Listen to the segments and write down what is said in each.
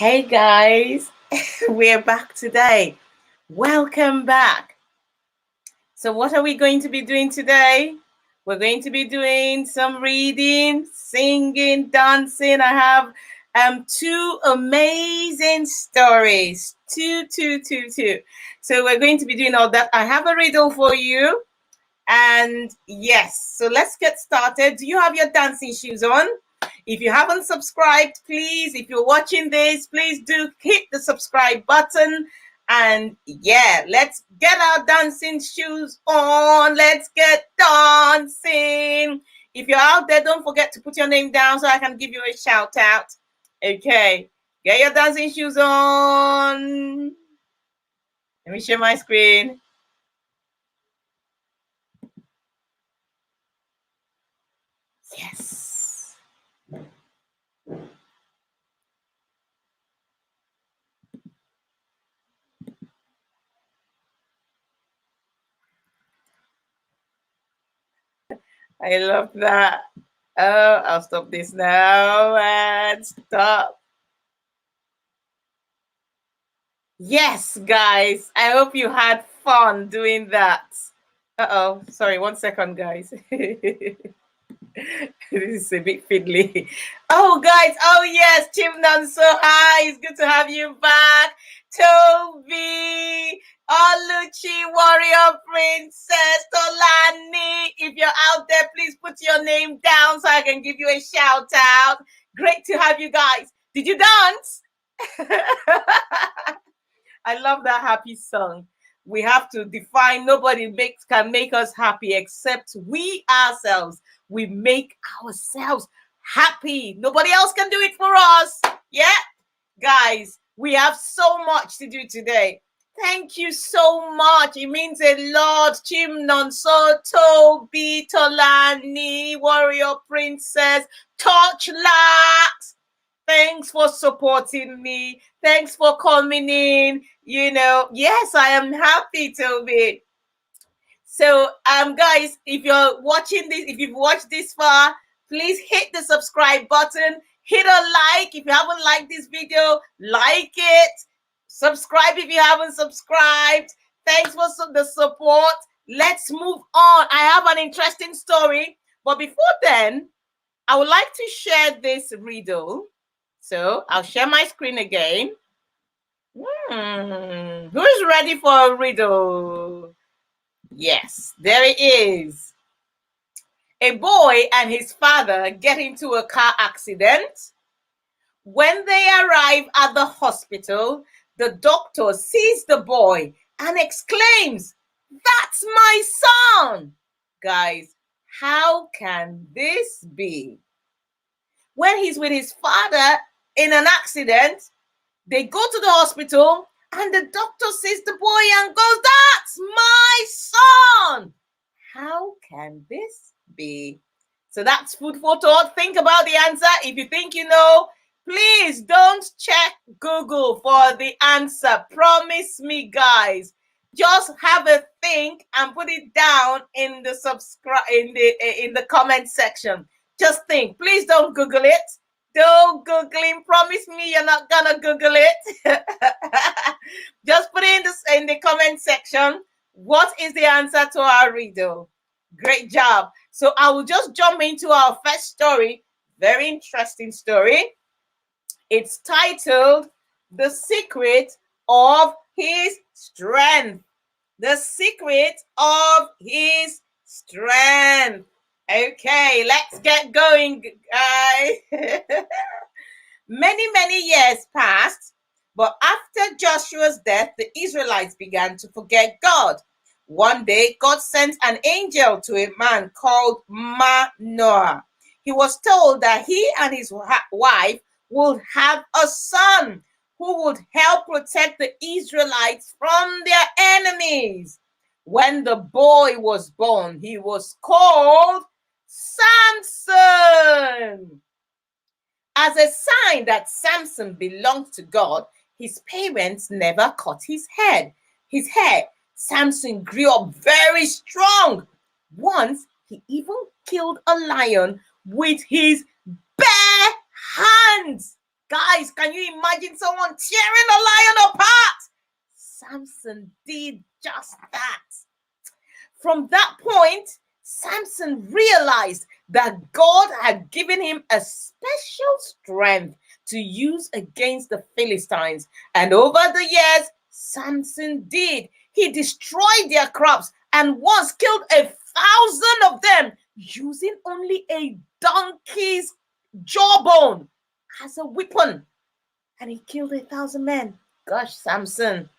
Hey guys, we're back today. Welcome back. So what are we going to be doing today? We're going to be doing some reading, singing, dancing. I have two amazing stories. Two. So we're going to be doing all that. I have a riddle for you. And yes, so let's get started. Do you have your dancing shoes on? If you haven't subscribed, please, if you're watching this, please do hit the subscribe button. And yeah, let's get our dancing shoes on. Let's get dancing. If you're out there, don't forget to put your name down so I can give you a shout out. Okay, get your dancing shoes on. Let me share my screen. Yes. I love that. Oh, I'll stop this now and stop. Yes, guys. I hope you had fun doing that. Uh-oh. Sorry, 1 second, guys. This is a bit fiddly. Oh, guys. Oh, yes. Chimnan, so hi. It's good to have you back. Toby, Oluchi, Warrior Princess, Tolani. If you're out there, please put your name down so I can give you a shout out. Great to have you guys. Did you dance? I love that happy song. We have to define nobody can make us happy except we ourselves. We make ourselves happy. Nobody else can do it for us. Yeah, guys, we have so much to do today. Thank you so much. It means a lot. Chimnon Soto, B Tolani, Warrior Princess, Torchlight. Thanks for supporting me. Thanks for coming in. You know, yes, I am happy, Toby. So, guys, if you're watching this, if you've watched this far, please hit the subscribe button. Hit a like. If you haven't liked this video, like it. Subscribe if you haven't subscribed. Thanks for the support. Let's move on. I have an interesting story. But before then, I would like to share this riddle. So I'll share my screen again. Who's ready for a riddle? Yes, there it is. A boy and his father get into a car accident. When they arrive at the hospital, the doctor sees the boy and exclaims, "That's my son!" Guys, how can this be? When he's with his father in an accident, they go to the hospital and the doctor sees the boy and goes, "That's my son!" How can this be? So that's food for thought. Think about the answer. If you think you know, please don't check Google for the answer. Promise me, guys. Just have a think and put it down in the in the comment section. Just think. Please don't Google it. Don't Google it. Promise me you're not gonna Google it. Just put it in the comment section. What is the answer to our riddle? Great job. So I will just jump into our first story. Very interesting story. It's titled "The Secret of His Strength." The secret of his strength. Okay, let's get going, guys. Many years passed, but after Joshua's death, the Israelites began to forget God. One day, God sent an angel to a man called Manoah. He was told that he and his wife would have a son who would help protect the Israelites from their enemies. When the boy was born, he was called Samson. As a sign that Samson belonged to God, his parents never cut his hair. Samson grew up very strong. Once, he even killed a lion with his bare hands. Guys, can you imagine someone tearing a lion apart? Samson did just that. From that point, Samson realized that God had given him a special strength to use against the Philistines. And over the years, Samson did. He destroyed their crops and once killed 1,000 of them using only a donkey's jawbone as a weapon. And he killed 1,000 men. Gosh, Samson.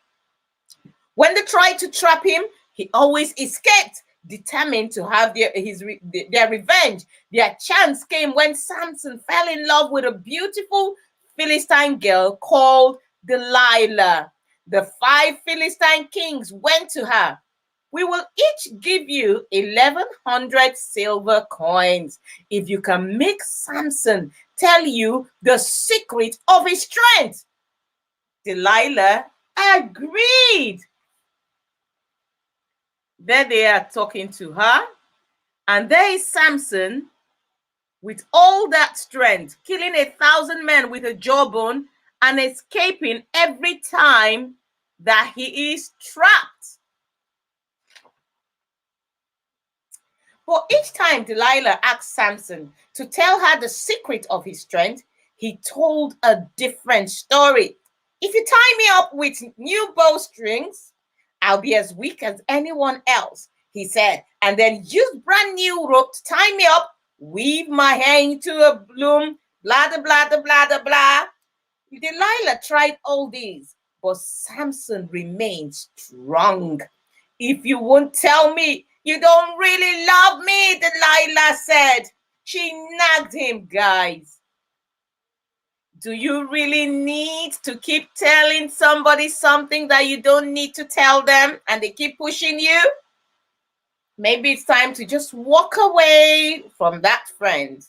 When they tried to trap him, he always escaped, determined to have their revenge. Their chance came when Samson fell in love with a beautiful Philistine girl called Delilah. The 5 Philistine kings went to her. We will each give you 1,100 silver coins if you can make Samson tell you the secret of his strength. Delilah agreed. There they are talking to her. And there is Samson with all that strength, killing 1,000 men with a jawbone and escaping every time that he is trapped. But each time Delilah asked Samson to tell her the secret of his strength, he told a different story. If you tie me up with new bowstrings, I'll be as weak as anyone else, he said, and then use brand new rope to tie me up, weave my hair into a bloom, blah, blah, blah, blah, blah, blah. Delilah tried all these, but Samson remained strong. If you won't tell me, you don't really love me, Delilah said. She nagged him, guys. Do you really need to keep telling somebody something that you don't need to tell them and they keep pushing you? Maybe it's time to just walk away from that friend.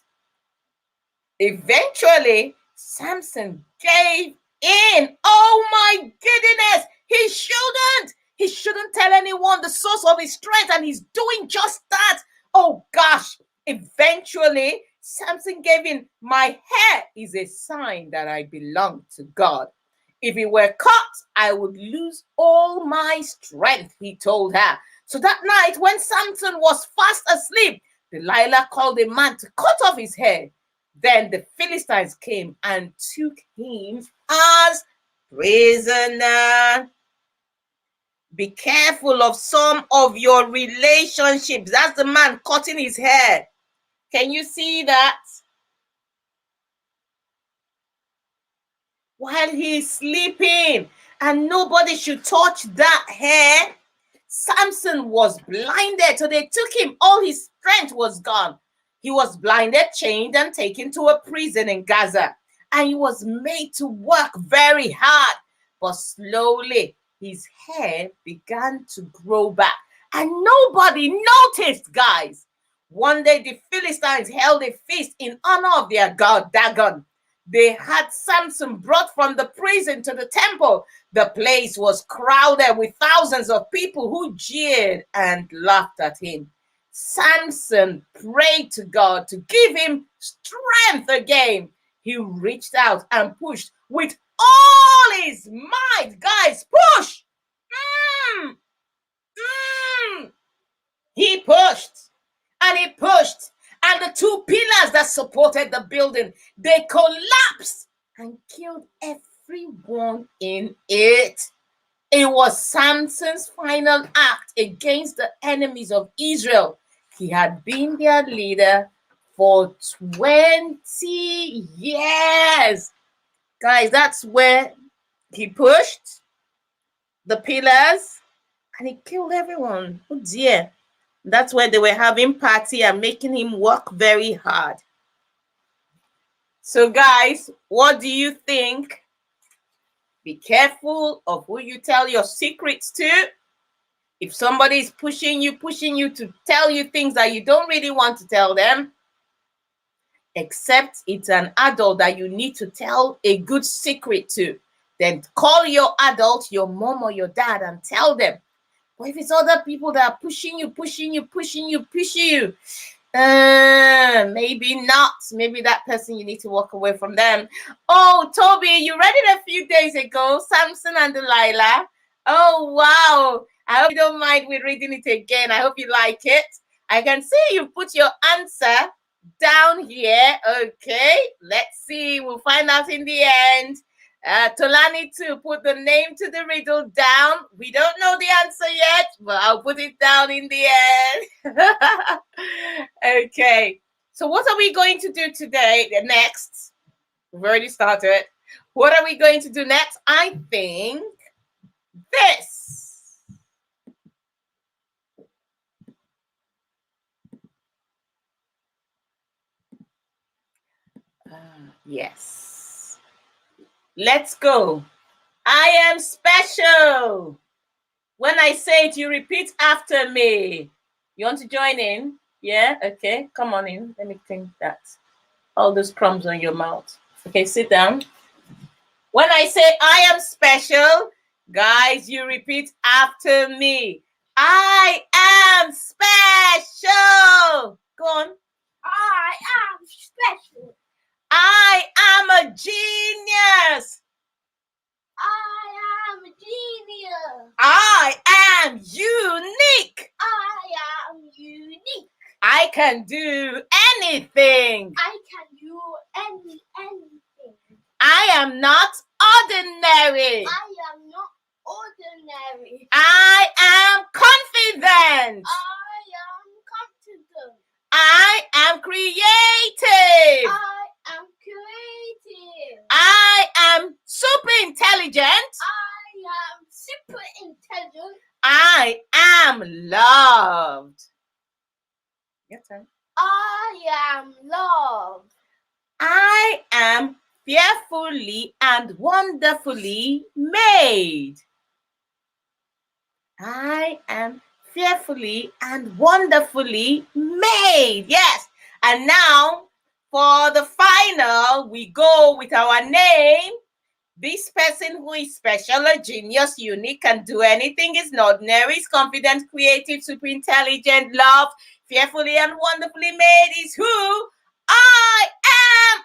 Eventually, Samson gave in. Oh my goodness, he shouldn't. He shouldn't tell anyone the source of his strength, and he's doing just that. Oh gosh, eventually, Samson gave in. My hair is a sign that I belong to God. If it were cut, I would lose all my strength, he told her. So that night, when Samson was fast asleep, Delilah called a man to cut off his hair. Then the Philistines came and took him as prisoner. Be careful of some of your relationships. That's the man cutting his hair. Can you see that? While he's sleeping, and nobody should touch that hair. Samson was blinded, so they took him. All his strength was gone. He was blinded, chained, and taken to a prison in Gaza. And he was made to work very hard. But slowly, his hair began to grow back. And nobody noticed, guys. One day, the Philistines held a feast in honor of their god Dagon. They had Samson brought from the prison to the temple. The place was crowded with thousands of people who jeered and laughed at him. Samson prayed to God to give him strength again. He reached out and pushed with all his might. Guys, push! He pushed and he pushed. And the 2 pillars that supported the building, they collapsed and killed everyone in it. It was Samson's final act against the enemies of Israel. He had been their leader for 20 years. Guys, that's where he pushed the pillars and he killed everyone. Oh dear. That's when they were having party and making him work very hard. So guys, what do you think? Be careful of who you tell your secrets to. If somebody is pushing you to tell you things that you don't really want to tell them, except it's an adult that you need to tell a good secret to, then call your adult, your mom or your dad, and tell them. But if it's other people that are pushing you, Maybe not. Maybe that person, you need to walk away from them. Oh, Toby, you read it a few days ago, Samson and Delilah. Oh, wow. I hope you don't mind me reading it again. I hope you like it. I can see you put your answer down here. Okay, let's see. We'll find out in the end. Tolani too, put the name to the riddle down. We don't know the answer yet, but I'll put it down in the end. Okay, so what are we going to do today? The next, we've already started. What are we going to do next? I think this. Yes. Let's go. I am special. When I say it, you repeat after me. You want to join in? Yeah? Okay. Come on in. Let me think that. All those crumbs on your mouth. Okay, sit down. When I say I am special, guys, you repeat after me. I am special. Go on. I am special. I am a genius. I am a genius. I am unique. I am unique. I can do anything. I can do anything. I am not ordinary. I am not ordinary. I am confident. I am confident. I am creative. I am creative. I am super intelligent. I am super intelligent. I am loved. Your turn. I am loved. I am fearfully and wonderfully made. I am fearfully and wonderfully made. Yes. And now for the final, we go with our name. This person who is special, a genius, unique, can do anything, is not ordinary, is confident, creative, super intelligent, loved, fearfully and wonderfully made is who? I am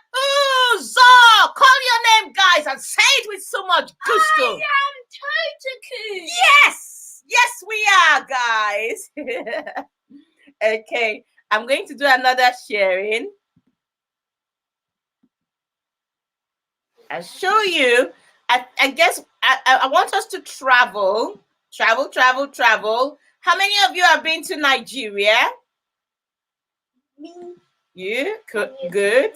Uzo. Call your name, guys, and say it with so much gusto. I am Totaku. Yes, yes, we are, guys. Okay, I'm going to do another sharing. I'll show you. I guess I want us to travel. How many of you have been to Nigeria? Me. You? Good.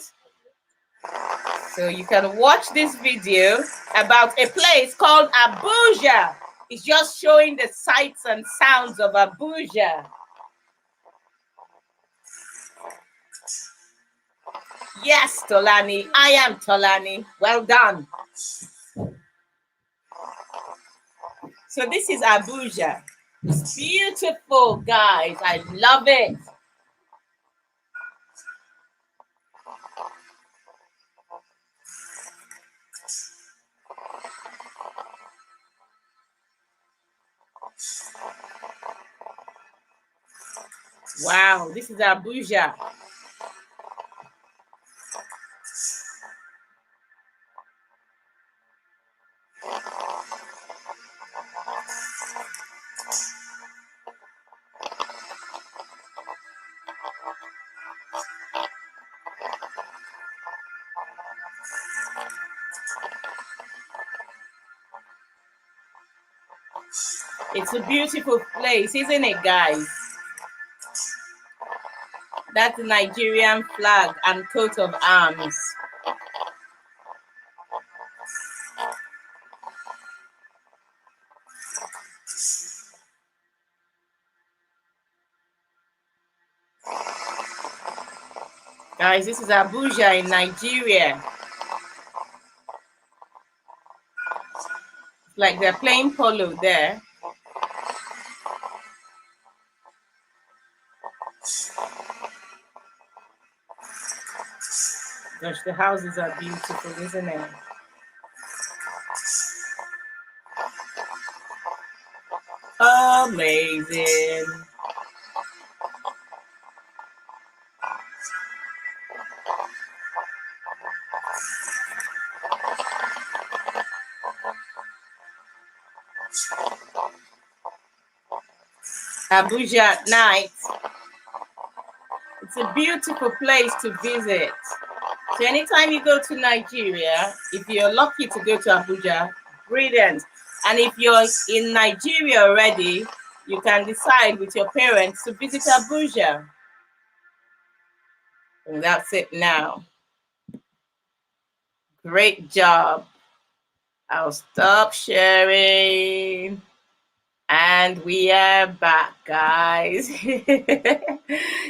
So you can watch this video about a place called Abuja. It's just showing the sights and sounds of Abuja. Yes, Tolani. I am Tolani. Well done. So this is Abuja. It's beautiful, guys. I love it. Wow, this is Abuja. It's a beautiful place, isn't it, guys? That's the Nigerian flag and coat of arms. Guys, this is Abuja in Nigeria. Like they're playing polo there. Gosh, the houses are beautiful, isn't it? Amazing. Abuja at night. It's a beautiful place to visit. So anytime you go to Nigeria, if you're lucky to go to Abuja, brilliant. And if you're in Nigeria already, you can decide with your parents to visit Abuja. And that's it now. Great job. I'll stop sharing. And we are back, guys.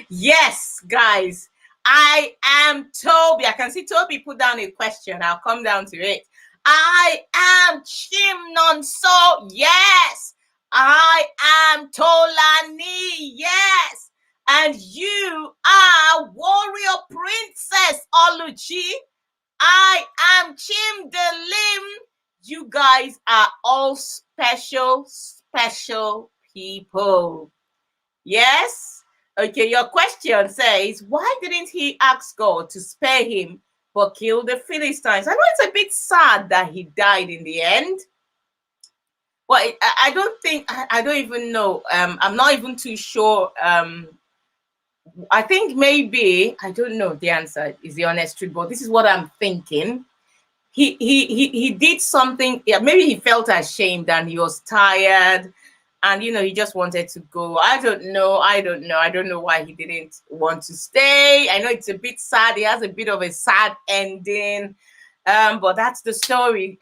Yes, guys. I am Toby. I can see Toby put down a question. I'll come down to it. I am Chimnonso. Yes. I am Tolani. Yes. And you are Warrior Princess Oluchi. I am Chimdelim. You guys are all special people. Yes? Okay, your question says, why didn't he ask God to spare him but kill the Philistines? I know it's a bit sad that he died in the end. Well, I don't think, I don't even know. I'm not even too sure. I think maybe, I don't know the answer is the honest truth, but this is what I'm thinking. He did something. Yeah, maybe he felt ashamed and he was tired, and he just wanted to go. I don't know why he didn't want to stay. I know it's a bit sad. He has a bit of a sad ending, but that's the story.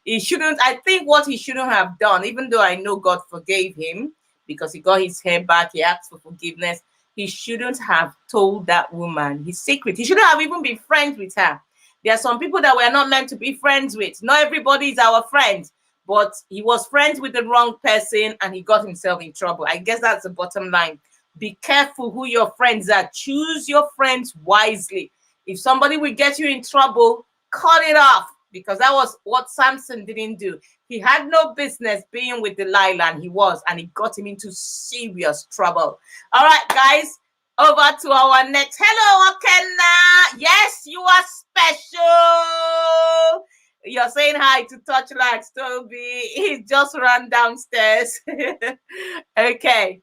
He shouldn't. I think what he shouldn't have done, even though I know God forgave him because he got his hair back, he asked for forgiveness. He shouldn't have told that woman his secret. He shouldn't have even been friends with her. There are some people that we're not meant to be friends with. Not everybody is our friend, but he was friends with the wrong person and he got himself in trouble. I guess that's the bottom line. Be careful who your friends are. Choose your friends wisely. If somebody will get you in trouble, cut it off, because that was what Samson didn't do. He had no business being with Delilah, and he got him into serious trouble. All right, guys. Over to our next. Hello, Okenna. Yes, you are special. You're saying hi to Touchlight, Toby. He just ran downstairs. Okay.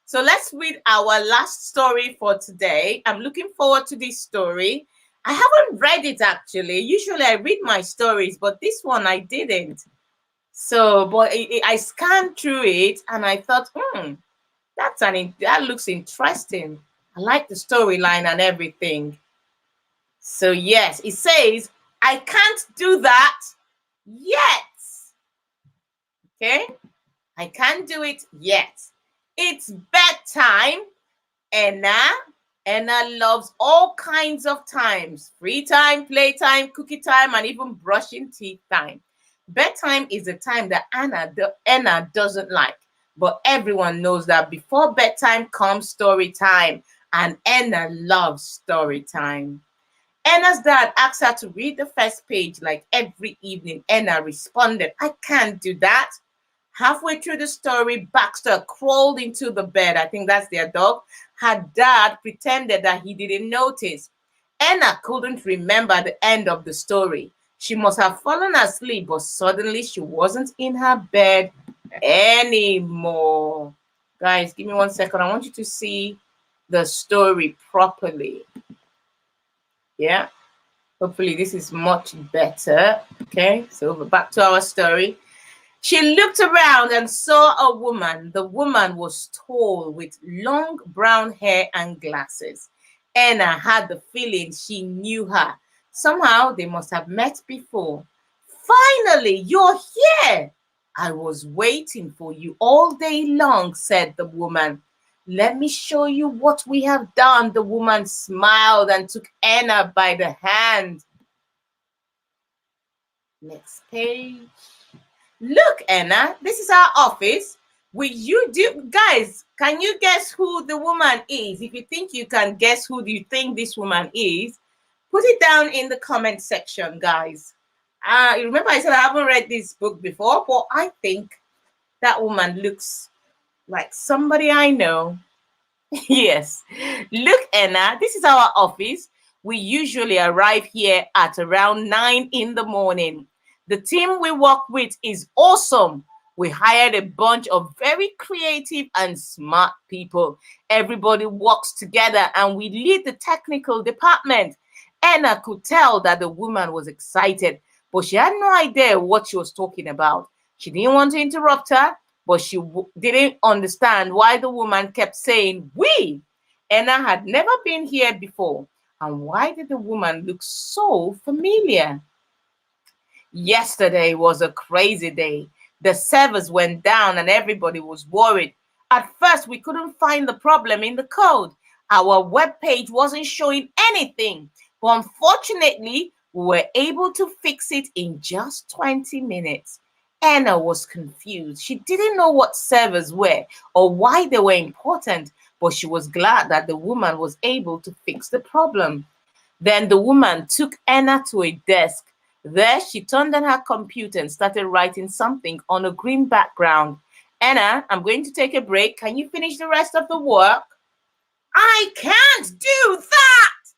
So let's read our last story for today. I'm looking forward to this story. I haven't read it actually. Usually I read my stories, but this one I didn't. So, but I scanned through it and I thought, that looks interesting. I like the storyline and everything. So yes, it says, I can't do that yet. Okay, I can't do it yet. It's bedtime. Enna loves all kinds of times: free time, playtime, cookie time, and even brushing teeth time. Bedtime is the time that Enna doesn't like. But everyone knows that before bedtime comes story time, and Enna loves story time. Enna's dad asked her to read the first page like every evening. Enna responded, I can't do that. Halfway through the story, Baxter crawled into the bed. I think that's their dog. Her dad pretended that he didn't notice. Enna couldn't remember the end of the story. She must have fallen asleep, but suddenly she wasn't in her bed anymore. Guys, give me 1 second. I want you to see the story properly. Yeah, hopefully this is much better. Okay, so back to our story. She looked around and saw a woman. The woman was tall with long brown hair and glasses. Enna had the feeling she knew her. Somehow they must have met before. Finally, you're here. I was waiting for you all day long, said the woman. Let me show you what we have done. The woman smiled and took Enna by the hand. Next page. Look, Enna, this is our office. Guys, can you guess who the woman is? If you think you can guess who you think this woman is, put it down in the comment section, guys. Remember I said I haven't read this book before, but I think that woman looks like somebody I know. Yes. Look, Enna, this is our office. We usually arrive here at around 9 in the morning. The team we work with is awesome. We hired a bunch of very creative and smart people. Everybody works together and we lead the technical department. Anna could tell that the woman was excited, but she had no idea what she was talking about. She didn't want to interrupt her, but she didn't understand why the woman kept saying, "we." Anna had never been here before. And why did the woman look so familiar? Yesterday was a crazy day. The servers went down and everybody was worried. At first, we couldn't find the problem in the code. Our web page wasn't showing anything. But unfortunately, we were able to fix it in just 20 minutes. Anna was confused. She didn't know what servers were or why they were important, but she was glad that the woman was able to fix the problem. Then the woman took Anna to a desk. There, she turned on her computer and started writing something on a green background. "Anna, I'm going to take a break. Can you finish the rest of the work?" "I can't do that."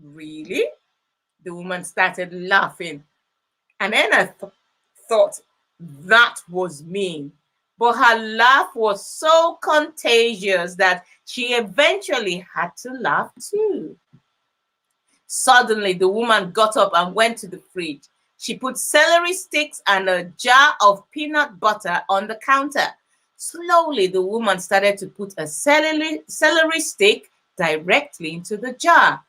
"Really?" The woman started laughing. And Anna thought that was mean. But her laugh was so contagious that she eventually had to laugh too. Suddenly, the woman got up and went to the fridge. She put celery sticks and a jar of peanut butter on the counter. Slowly, the woman started to put a celery stick directly into the jar.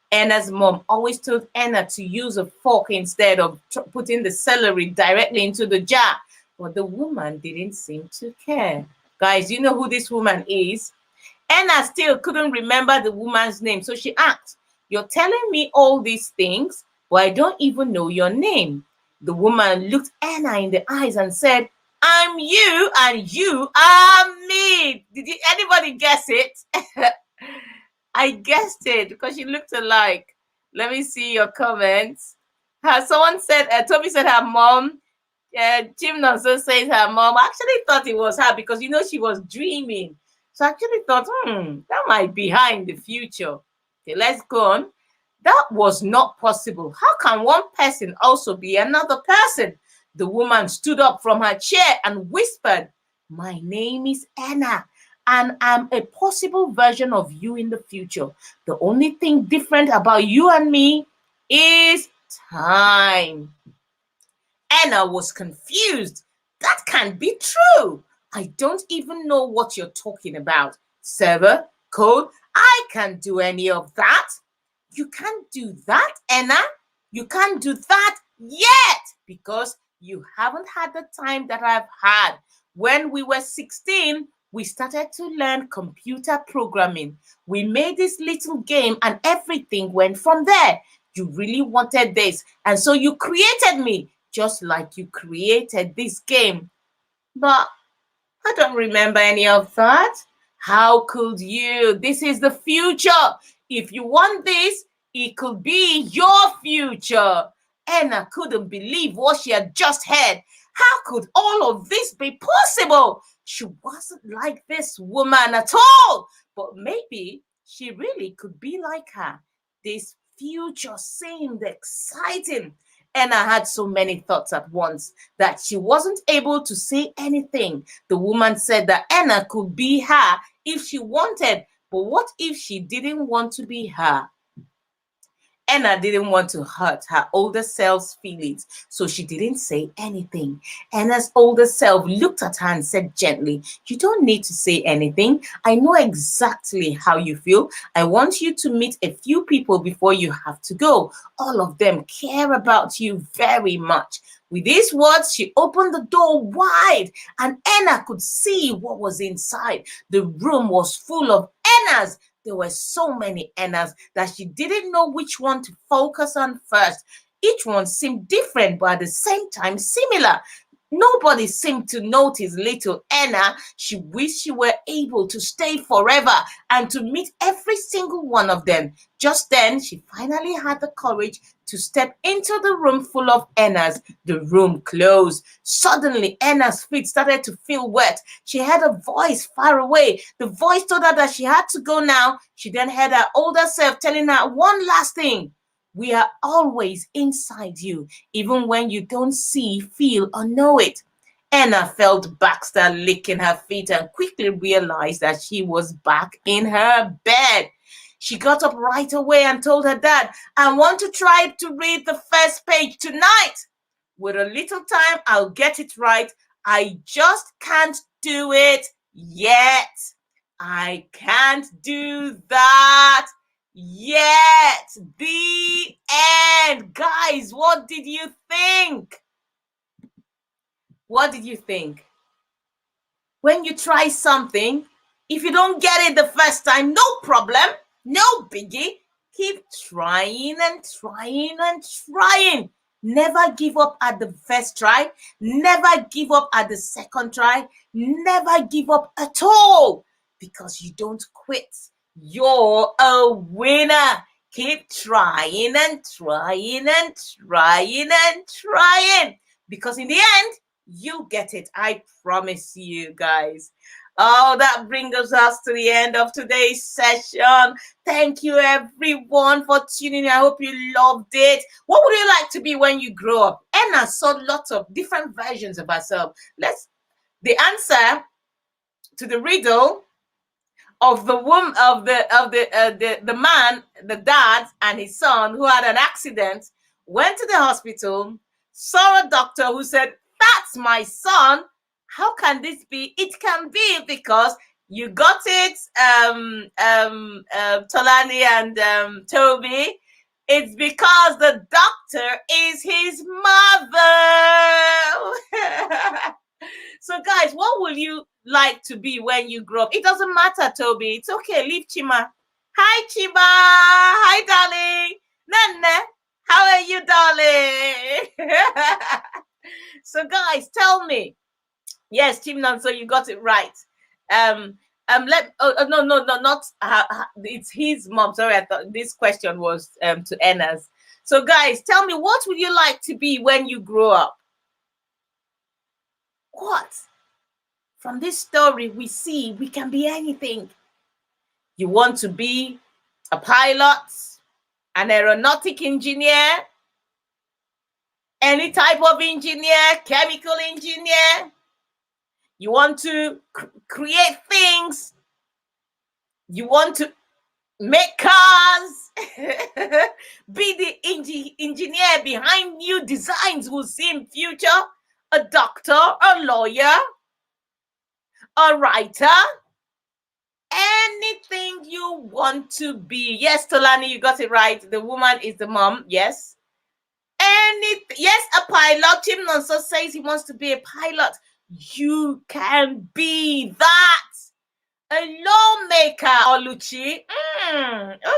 Anna's mom always told Anna to use a fork instead of putting the celery directly into the jar. But the woman didn't seem to care. Guys, you know who this woman is? Anna still couldn't remember the woman's name, so she asked, "You're telling me all these things, but I don't even know your name." The woman looked Anna in the eyes and said, "I'm you and you are me." Did anybody guess it? I guessed it because she looked alike. Let me see your comments. Someone said, Toby said her mom. Jim also says her mom. I actually thought it was her because, she was dreaming. So I actually thought, that might be her in the future. Okay, let's go on. That was not possible. How can one person also be another person? The woman stood up from her chair and whispered, "My name is Anna, and I'm a possible version of you in the future. The only thing different about you and me is time." Anna was confused. "That can't be true. I don't even know what you're talking about. Server, code, I can't do any of that." "You can't do that, Anna? You can't do that yet because you haven't had the time that I've had. When we were 16, we started to learn computer programming. We made this little game and everything went from there. You really wanted this, and so you created me, just like you created this game. But I don't remember any of that. How could you? This is the future. If you want this, it could be your future." Anna couldn't believe what she had just heard. How could all of this be possible? She wasn't like this woman at all. But maybe she really could be like her. This future seemed exciting. Anna had so many thoughts at once that she wasn't able to say anything. The woman said that Anna could be her if she wanted, but what if she didn't want to be her? Anna didn't want to hurt her older self's feelings, so she didn't say anything. Anna's older self looked at her and said gently, "You don't need to say anything. I know exactly how you feel. I want you to meet a few people before you have to go. All of them care about you very much." With these words, she opened the door wide and Anna could see what was inside. The room was full of Annas. There were so many Annas that she didn't know which one to focus on first. Each one seemed different, but at the same time similar. Nobody seemed to notice little Anna. She wished she were able to stay forever and to meet every single one of them. Just then, she finally had the courage to step into the room full of Annas. The room closed. Suddenly, Anna's feet started to feel wet. She heard a voice far away. The voice told her that she had to go now. She then heard her older self telling her one last thing. "We are always inside you, even when you don't see, feel, or know it." Anna felt Baxter licking her feet and quickly realized that she was back in her bed. She got up right away and told her dad, I want to try to read the first page tonight. With a little time, I'll get it right. I just can't do it yet. I can't do that yet. The end. Guys, what did you think? What did you think? When you try something, if you don't get it the first time, no problem, no biggie. Keep trying and trying and trying. Never give up at the first try. Never give up at the second try. Never give up at all, because you don't quit. You're a winner. Keep trying and trying and trying and trying, because in the end, you'll get it. I promise you, guys. Oh, that brings us to the end of today's session. Thank you, everyone, for tuning in. I hope you loved it. What would you like to be when you grow up? Anna saw lots of different versions of herself. The answer to the riddle of the woman, the man, the dad, and his son who had an accident, went to the hospital, saw a doctor who said, "That's my son." How can this be? It can be because you got it, Tolani and Toby. It's because the doctor is his mother. So, guys, what will you like to be when you grow up? It doesn't matter, Toby. It's okay. Leave Chima. Hi, Chiba. Hi, darling. Nene. How are you, darling? So, guys, tell me. Yes, Chimnan, so you got it right. No, not it's his mom. Sorry, I thought this question was to Anna's. So, guys, tell me, what would you like to be when you grow up? What? From this story, we see we can be anything. You want to be a pilot, an aeronautic engineer, any type of engineer, chemical engineer. You want to create things. You want to make cars. Be the engineer behind new designs we'll see in future. A doctor, a lawyer, a writer. Anything you want to be. Yes, Tolani, you got it right. The woman is the mom. Yes. Yes, a pilot. Tim Nonso says he wants to be a pilot. You can be that. A lawmaker, Oluchi.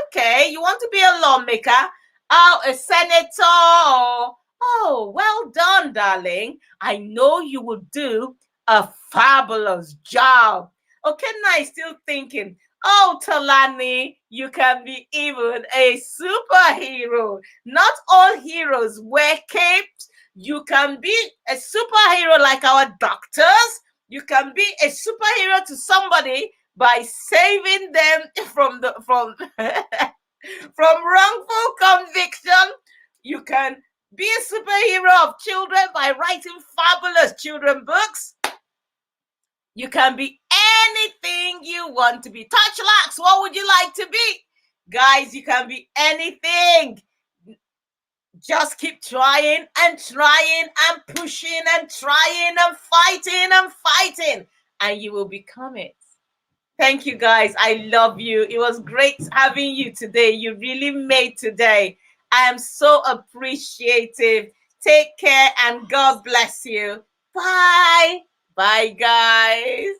Okay, you want to be a lawmaker? Oh, a senator. Oh, well done, darling. I know you will do a fabulous job. Okay, now still thinking, oh, Talani, you can be even a superhero. Not all heroes wear capes. You can be a superhero like our doctors. You can be a superhero to somebody by saving them from wrongful conviction. You can be a superhero of children by writing fabulous children books. You can be anything you want to be. Touchlax, what would you like to be? Guys, you can be anything. Just keep trying and trying and pushing and trying and fighting, and you will become it. Thank you, guys. I love you. It was great having you today. You really made today. I am so appreciative. Take care and God bless you. Bye. Bye, guys.